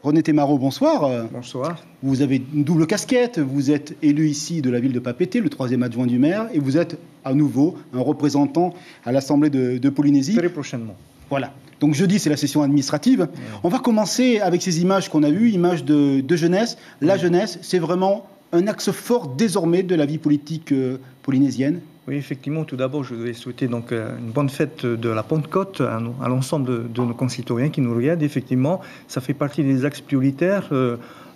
René Thémaraud, bonsoir. Bonsoir. Vous avez une double casquette. Vous êtes élu ici de la ville de Papeete, le 3e adjoint du maire, et vous êtes à nouveau un représentant à l'Assemblée de Polynésie. Très prochainement. Voilà. Donc jeudi, c'est la session administrative. On va commencer avec ces images qu'on a vues, images de jeunesse. La jeunesse, c'est vraiment un axe fort désormais de la vie politique polynésienne. Oui, effectivement, tout d'abord, je voudrais souhaiter donc une bonne fête de la Pentecôte à l'ensemble de nos concitoyens qui nous regardent. Effectivement, ça fait partie des axes prioritaires.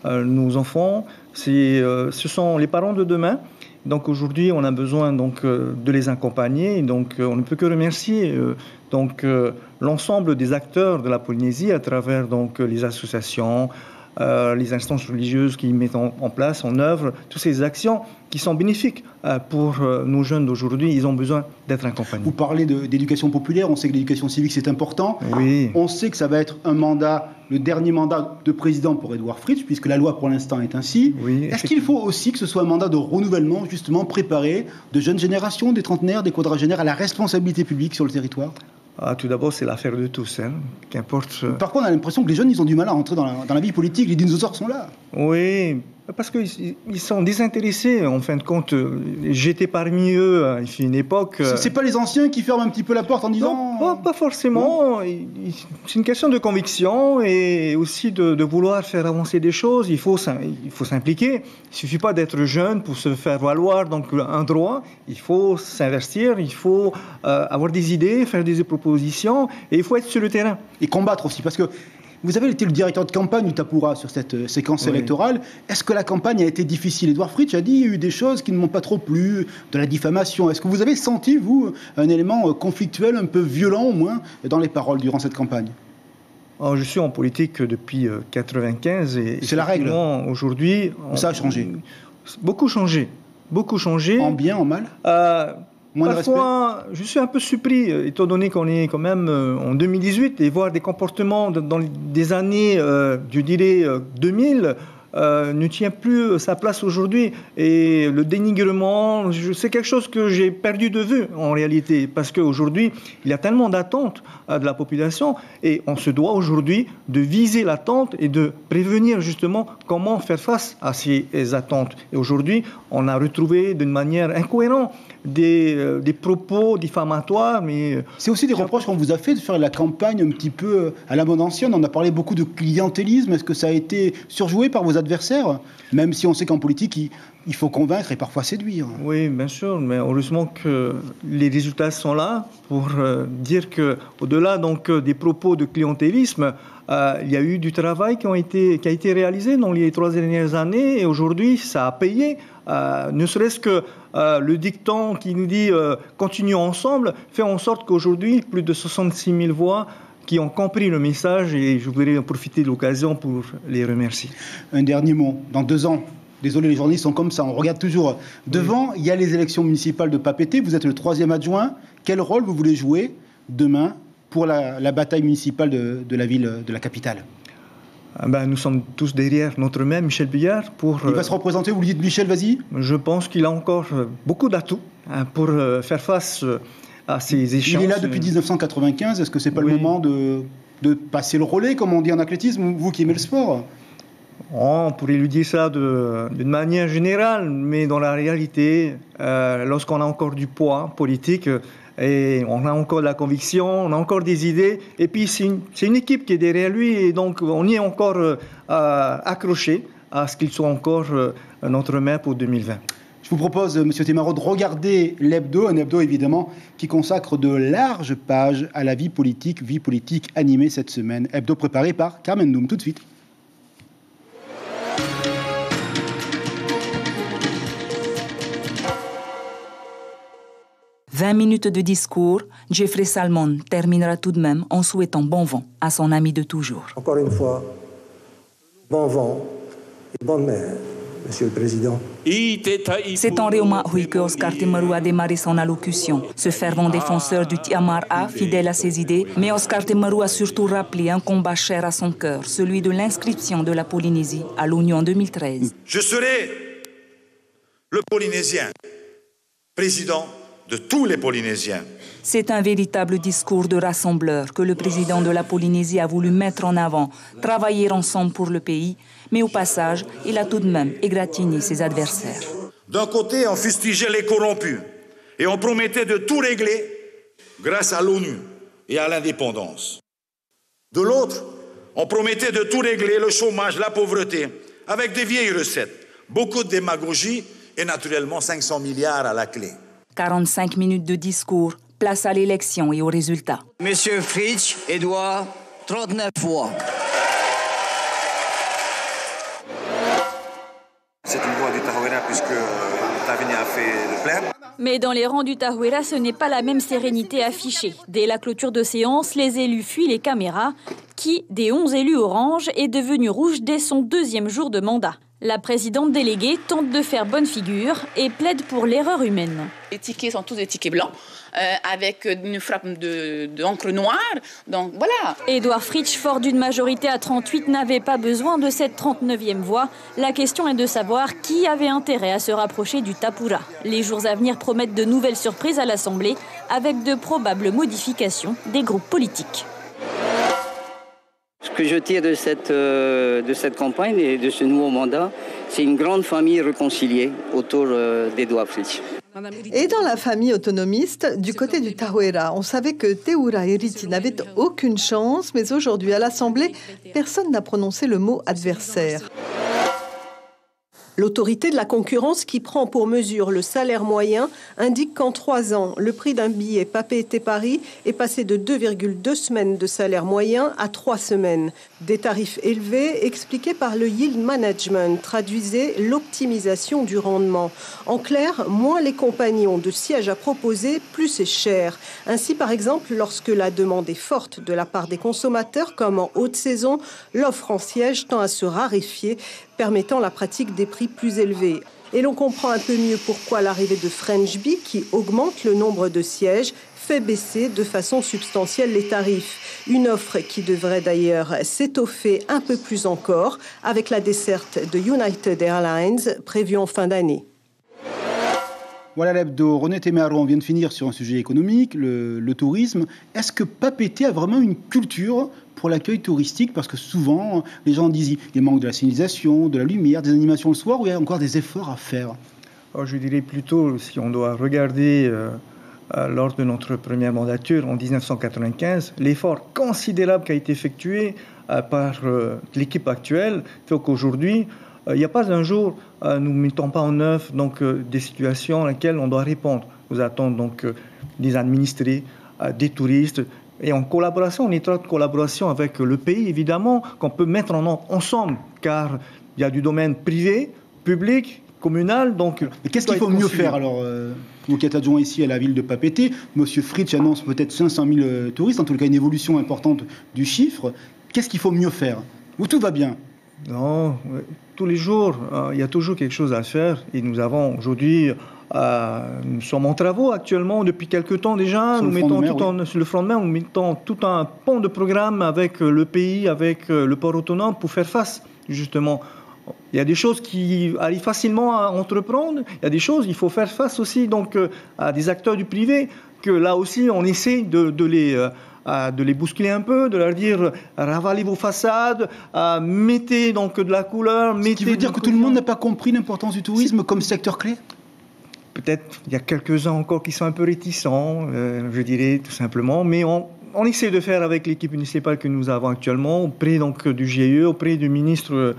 Nos enfants, ce sont les parents de demain. Donc aujourd'hui, on a besoin donc de les accompagner. Donc on ne peut que remercier l'ensemble des acteurs de la Polynésie à travers donc les associations, les instances religieuses qui mettent en place, en œuvre, toutes ces actions qui sont bénéfiques pour nos jeunes d'aujourd'hui. Ils ont besoin d'être accompagnés. Vous parlez d'éducation populaire, on sait que l'éducation civique c'est important. Oui. On sait que ça va être un mandat, le dernier mandat de président pour Édouard Fritch, puisque la loi pour l'instant est ainsi. Oui, est-ce qu'il faut aussi que ce soit un mandat de renouvellement, justement préparé de jeunes générations, des trentenaires, des quadragénaires à la responsabilité publique sur le territoire ? Tout d'abord, c'est l'affaire de tous, qu'importe. Par contre, on a l'impression que les jeunes, ils ont du mal à rentrer dans la vie politique. Les dinosaures sont là. Oui, parce qu'ils sont désintéressés, en fin de compte. J'étais parmi eux à une époque. C'est pas les anciens qui ferment un petit peu la porte en disant... Non, pas forcément. C'est une question de conviction et aussi de vouloir faire avancer des choses. Il faut s'impliquer. Il suffit pas d'être jeune pour se faire valoir donc un droit. Il faut s'investir, il faut avoir des idées, faire des propositions et il faut être sur le terrain. Et combattre aussi, parce que vous avez été le directeur de campagne du Tapura sur cette séquence électorale. Est-ce que la campagne a été difficile ? Édouard Fritch a dit qu'il y a eu des choses qui ne m'ont pas trop plu, de la diffamation. Est-ce que vous avez senti, vous, un élément conflictuel, un peu violent au moins, dans les paroles durant cette campagne ? Alors, je suis en politique depuis 1995 et c'est la règle. Aujourd'hui, ça a changé. Beaucoup changé. Beaucoup changé. En bien, en mal Parfois, je suis un peu surpris, étant donné qu'on est quand même en 2018, et voir des comportements dans des années, je dirais, 2000, ne tient plus sa place aujourd'hui. Et le dénigrement, c'est quelque chose que j'ai perdu de vue, en réalité, parce qu'aujourd'hui, il y a tellement d'attentes de la population, et on se doit aujourd'hui de viser l'attente et de prévenir justement comment faire face à ces attentes. Et aujourd'hui, on a retrouvé d'une manière incohérente des propos diffamatoires, mais... C'est aussi des reproches qu'on vous a fait de faire la campagne un petit peu à la bonne ancienne. On a parlé beaucoup de clientélisme. Est-ce que ça a été surjoué par vos adversaires ? Même si on sait qu'en politique, il faut convaincre et parfois séduire. Oui, bien sûr, mais heureusement que les résultats sont là pour dire qu'au-delà donc des propos de clientélisme, il y a eu du travail qui a été réalisé dans les 3 dernières années et aujourd'hui, ça a payé. Ne serait-ce que le dicton qui nous dit « continuons ensemble » fait en sorte qu'aujourd'hui, plus de 66 000 voix qui ont compris le message et je voudrais en profiter de l'occasion pour les remercier. Un dernier mot. Dans 2 ans, désolé, les journalistes sont comme ça, on regarde toujours. Devant, il y a les élections municipales de Papeete, vous êtes le 3e adjoint. Quel rôle vous voulez jouer demain pour la bataille municipale de la ville, de la capitale ? Nous sommes tous derrière notre maire, Michel Billard. Il va se représenter, vous lui dites Michel, vas-y ? Je pense qu'il a encore beaucoup d'atouts pour faire face à ces échanges. Il est là depuis 1995, est-ce que ce n'est pas le moment de passer le relais, comme on dit en athlétisme, vous qui aimez le sport ? On pourrait lui dire ça d'une manière générale, mais dans la réalité, lorsqu'on a encore du poids politique, et on a encore de la conviction, on a encore des idées, et puis c'est une équipe qui est derrière lui, et donc on y est encore accroché à ce qu'il soit encore notre maire pour 2020. Je vous propose, M. Thémaraud, de regarder l'hebdo, un hebdo évidemment qui consacre de larges pages à la vie politique animée cette semaine. Hebdo préparé par Carmen Doum, tout de suite. « 20 minutes de discours, Jeffrey Salmon terminera tout de même en souhaitant bon vent à son ami de toujours. Encore une fois, bon vent et bonne mer, Monsieur le Président. » C'est en Réoma-Hui que Oscar Temaru a démarré son allocution. Ce fervent défenseur du Tiamara, fidèle à ses idées, mais Oscar Temaru a surtout rappelé un combat cher à son cœur, celui de l'inscription de la Polynésie à l'ONU en 2013. Je serai le Polynésien, président de tous les Polynésiens. C'est un véritable discours de rassembleur que le président de la Polynésie a voulu mettre en avant, travailler ensemble pour le pays, mais au passage, il a tout de même égratigné ses adversaires. D'un côté, on fustigeait les corrompus et on promettait de tout régler grâce à l'ONU et à l'indépendance. De l'autre, on promettait de tout régler, le chômage, la pauvreté, avec des vieilles recettes, beaucoup de démagogie et naturellement 500 milliards à la clé. 45 minutes de discours, place à l'élection et aux résultats. Monsieur Fritsch, Edouard, 39 voix. C'est une voix du Tahuera puisque Tavini a fait le plein. Mais dans les rangs du Tahuera, ce n'est pas la même sérénité affichée. Dès la clôture de séance, les élus fuient les caméras, qui, des 11 élus orange, est devenu rouge dès son 2e jour de mandat. La présidente déléguée tente de faire bonne figure et plaide pour l'erreur humaine. Les tickets sont tous des tickets blancs, avec une frappe d'encre noire, donc voilà. Édouard Fritsch, fort d'une majorité à 38, n'avait pas besoin de cette 39e voix. La question est de savoir qui avait intérêt à se rapprocher du Tapura. Les jours à venir promettent de nouvelles surprises à l'Assemblée, avec de probables modifications des groupes politiques. Ce que je tire de cette campagne et de ce nouveau mandat, c'est une grande famille réconciliée autour d'Édouard Fritsch. Et dans la famille autonomiste, du côté du Tahuera, on savait que Teura Iriti n'avait aucune chance, mais aujourd'hui à l'Assemblée, personne n'a prononcé le mot adversaire. L'autorité de la concurrence, qui prend pour mesure le salaire moyen, indique qu'en 3 ans, le prix d'un billet Papeete-Paris est passé de 2,2 semaines de salaire moyen à 3 semaines. Des tarifs élevés expliqués par le yield management traduisaient l'optimisation du rendement. En clair, moins les compagnies ont de sièges à proposer, plus c'est cher. Ainsi, par exemple, lorsque la demande est forte de la part des consommateurs, comme en haute saison, l'offre en sièges tend à se raréfier, permettant la pratique des prix plus élevés. Et l'on comprend un peu mieux pourquoi l'arrivée de French Bee, qui augmente le nombre de sièges, fait baisser de façon substantielle les tarifs. Une offre qui devrait d'ailleurs s'étoffer un peu plus encore avec la desserte de United Airlines prévue en fin d'année. Voilà l'hebdo. René Téméaro, on vient de finir sur un sujet économique, le tourisme. Est-ce que Papeete a vraiment une culture pour l'accueil touristique? Parce que souvent, les gens disent qu'il manque de la signalisation, de la lumière, des animations le soir, ou il y a encore des efforts à faire? Alors, je dirais plutôt, si on doit regarder lors de notre première mandature en 1995, l'effort considérable qui a été effectué par l'équipe actuelle fait qu'aujourd'hui, il n'y a pas un jour, nous ne mettons pas en œuvre des situations à laquelle on doit répondre. Nous attendons donc des administrés, des touristes, et en collaboration, en étroite collaboration avec le pays, évidemment, qu'on peut mettre en œuvre ensemble, car il y a du domaine privé, public, communal. Donc, mais qu'est-ce qu'il faut mieux faire alors vous qui êtes adjoint ici à la ville de Papeete, M. Fritsch annonce peut-être 500 000 touristes, en tout cas une évolution importante du chiffre. Qu'est-ce qu'il faut mieux faire? Ou tout va bien? Non, tous les jours, il y a toujours quelque chose à faire. Et nous avons aujourd'hui, nous sommes en travaux actuellement depuis quelques temps déjà. Nous mettons sur le front de mer, nous mettons tout un pont de programme avec le pays, avec le port autonome pour faire face justement. Il y a des choses qui arrivent facilement à entreprendre. Il y a des choses, il faut faire face aussi donc à des acteurs du privé que là aussi on essaie de les bousculer un peu, de leur dire ravalez vos façades, mettez donc de la couleur. Ce qui veut dire que tout le monde n'a pas compris l'importance du tourisme comme secteur clé? Peut-être il y a quelques-uns encore qui sont un peu réticents, je dirais tout simplement, mais on essaie de faire avec l'équipe municipale que nous avons actuellement, auprès donc du GIE, auprès du ministre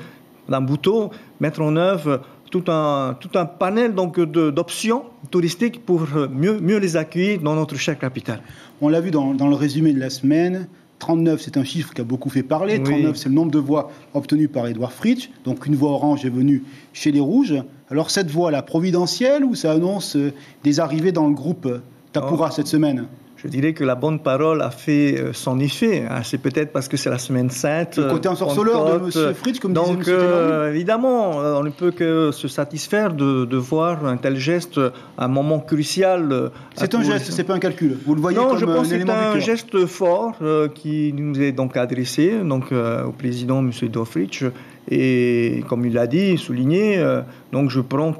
Mme Bhutto, mettre en œuvre tout un panel donc d'options touristiques pour mieux les accueillir dans notre chère capitale. On l'a vu dans le résumé de la semaine, 39 c'est un chiffre qui a beaucoup fait parler, oui. 39 c'est le nombre de voix obtenues par Édouard Fritsch, donc une voix orange est venue chez les Rouges. Alors cette voix-là, providentielle ou ça annonce des arrivées dans le groupe Tapura cette semaine? Je dirais que la bonne parole a fait son effet. C'est peut-être parce que c'est la semaine sainte. Le côté ensorceleur de M. Fritsch, comme disait M. Donc, évidemment, on ne peut que se satisfaire de voir un tel geste, un moment crucial. C'est un geste, c'est pas un calcul. Vous le voyez comme un élément. Non, je pense que c'est un geste fort qui nous est donc adressé au président M. Édouard Fritsch. Et comme il l'a dit, souligné, donc je prends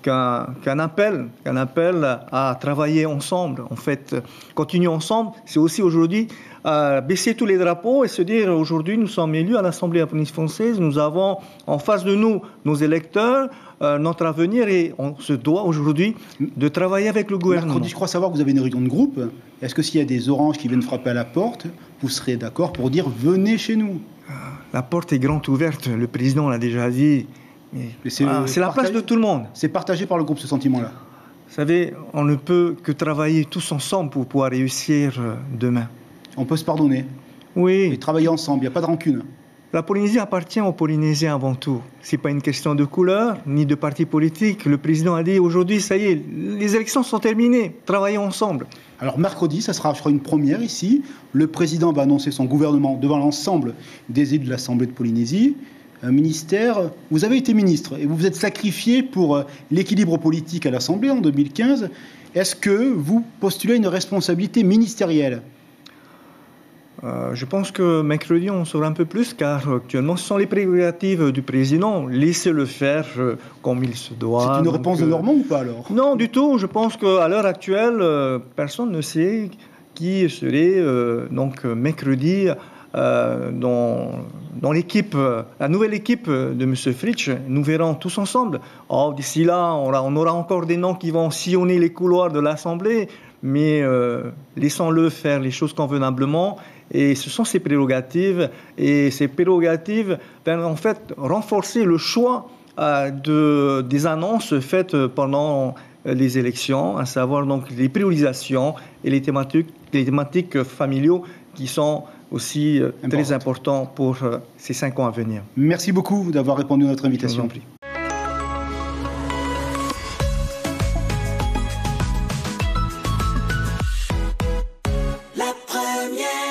qu'un appel à travailler ensemble. En fait, continuer ensemble, c'est aussi aujourd'hui baisser tous les drapeaux et se dire aujourd'hui nous sommes élus à l'Assemblée de la Polynésie française, nous avons en face de nous nos électeurs, notre avenir, et on se doit aujourd'hui de travailler avec le gouvernement. Mercredi, je crois savoir que vous avez une réunion de groupe. Est-ce que s'il y a des oranges qui viennent frapper à la porte, vous serez d'accord pour dire venez chez nous? La porte est grande ouverte, le président l'a déjà dit. C'est la place de tout le monde. C'est partagé par le groupe, ce sentiment-là. Vous savez, on ne peut que travailler tous ensemble pour pouvoir réussir demain. On peut se pardonner. Oui. Et travailler ensemble, il n'y a pas de rancune. La Polynésie appartient aux Polynésiens avant tout. Ce n'est pas une question de couleur, ni de parti politique. Le président a dit aujourd'hui, ça y est, les élections sont terminées, travaillons ensemble. Alors mercredi, ça sera, je crois, une première ici. Le président va annoncer son gouvernement devant l'ensemble des élus de l'Assemblée de Polynésie. Un ministère, vous avez été ministre et vous vous êtes sacrifié pour l'équilibre politique à l'Assemblée en 2015. Est-ce que vous postulez une responsabilité ministérielle ? Je pense que mercredi, on saura un peu plus, car actuellement, ce sont les prérogatives du président. Laissez-le faire comme il se doit. C'est une réponse de Normand ou pas alors ? Non, du tout. Je pense qu'à l'heure actuelle, personne ne sait qui serait donc mercredi dans l'équipe, la nouvelle équipe de M. Fritsch. Nous verrons tous ensemble. Oh, d'ici là, on aura encore des noms qui vont sillonner les couloirs de l'Assemblée, mais laissons-le faire les choses convenablement. Et ce sont ses prérogatives. Et ces prérogatives vont en fait renforcer le choix des annonces faites pendant les élections, à savoir donc les priorisations et les thématiques familiaux qui sont aussi très importants pour ces 5 ans à venir. Merci beaucoup d'avoir répondu à notre invitation. Je vous en prie. La première.